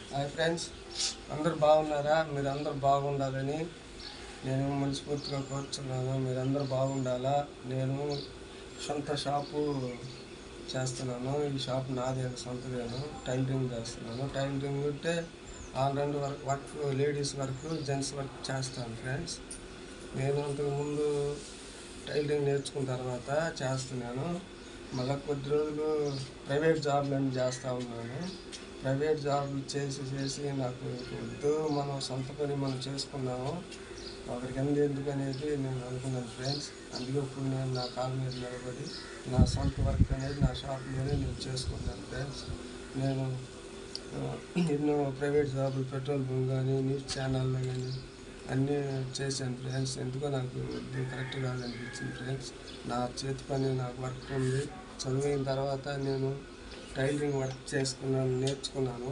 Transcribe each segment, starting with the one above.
Hi friends, అందరు బాగున్నారా? మీరందరూ బాగుండాలని నేను మనస్ఫూర్తిగా కోరుచున్నాను. మీరందరూ బాగుండాలా. నేను సొంత షాపు చేస్తున్నాను. ఈ షాప్ నాది సొంతదేను. టైలరింగ్ చేస్తున్నాను. టైలరింగ్ అంటే రెండు work, ladies work, gents work చేస్తాను ఫ్రెండ్స్. నేను అంతకుముందు టైలరింగ్ నేర్చుకున్న తర్వాత చేస్తున్నాను. మళ్ళీ కొద్ది రోజులు ప్రైవేట్ జాబ్లను చేస్తూ ఉన్నాను. ప్రైవేట్ జాబులు చేసి నాకు వద్దు, మనం సొంత పని మనం చేసుకున్నాము, ఒకరికి ఎందుకు అనేది నేను అనుకున్నాను ఫ్రెండ్స్. అందుకే ఇప్పుడు నేను నా కాళ్ళ మీద నిలబడి నా సొంత వర్క్ అనేది నా షాప్లోనే నేను చేసుకున్నాను ఫ్రెండ్స్. నేను ఎన్నో ప్రైవేట్ జాబులు, పెట్రోల్ బంక్ కానీ, న్యూస్ ఛానల్లో కానీ అన్నీ చేశాను ఫ్రెండ్స్. ఎందుకో నాకు ఇది కరెక్ట్ కాదనిపించింది ఫ్రెండ్స్. నా చేతి పని నాకు వర్క్ ఉంది. చదివిన తర్వాత నేను టైలరింగ్ వర్క్ నేర్చుకున్నాను.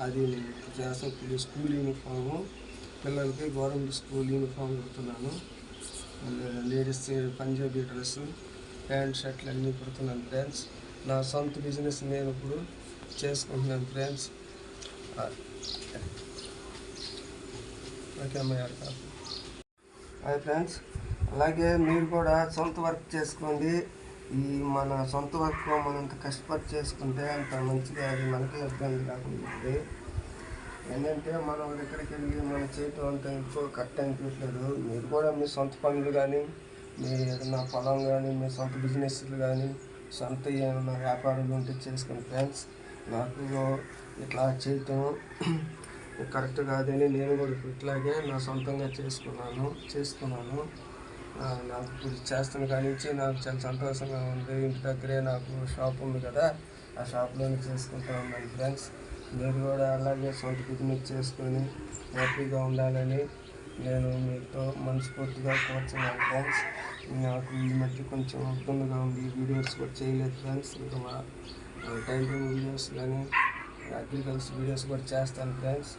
అది చేస్తాను. స్కూల్ యూనిఫాము పిల్లలకి గవర్నమెంట్ స్కూల్ యూనిఫామ్ కుడుతున్నాను. లేడీస్ పంజాబీ డ్రెస్సు, ప్యాంట్ షర్ట్లు అన్నీ కుడుతున్నాను ఫ్రెండ్స్. నా సొంత బిజినెస్ నేను ఇప్పుడు చేసుకుంటున్నాను ఫ్రెండ్స్. ఓకే అమ్మాయి హాయ్ ఫ్రెండ్స్, అలాగే మీరు కూడా సొంత వర్క్ చేసుకోండి. ఈ మన సొంత వర్క్ మనంత కష్టపడి చేసుకుంటే అంత మంచిగా, అది మనకే ఇబ్బంది కాకుండా ఉంటుంది. ఏంటంటే మనం ఎక్కడికి వెళ్ళి మన చేయటం అంత ఎక్కువ కరెక్ట్ అనిపించలేదు. మీరు కూడా మీ సొంత పనులు కానీ, మీ ఏదైనా పొలం కానీ, మీ సొంత బిజినెస్లు కానీ, సొంత ఏమైనా వ్యాపారాలు ఉంటే చేసుకోండి ఫ్రెండ్స్. నాకు ఇట్లా చేయటం కరెక్ట్ కాదని నేను కూడా ఇట్లాగే నా సొంతంగా చేసుకున్నాను. నాకు ఇప్పుడు చేస్తున్న కాడి నుంచి నాకు చాలా సంతోషంగా ఉంది. ఇంటి దగ్గరే నాకు షాప్ ఉంది కదా, ఆ షాప్లోనే చేసుకుంటూ ఉన్నాను ఫ్రెండ్స్. మీరు కూడా అలాగే సొంత బిజినెస్ చేసుకొని హ్యాపీగా ఉండాలని నేను మీతో మనస్ఫూర్తిగా కోరుతున్నాను ఫ్రెండ్స్. నాకు ఈ మధ్య కొంచెం ఇబ్బందిగా ఉంది, వీడియోస్ కూడా చేయలేదు ఫ్రెండ్స్. ఇంకా టైలరింగ్ వీడియోస్ కానీ, అగ్రికల్చర్ వీడియోస్ కూడా చేస్తాను ఫ్రెండ్స్.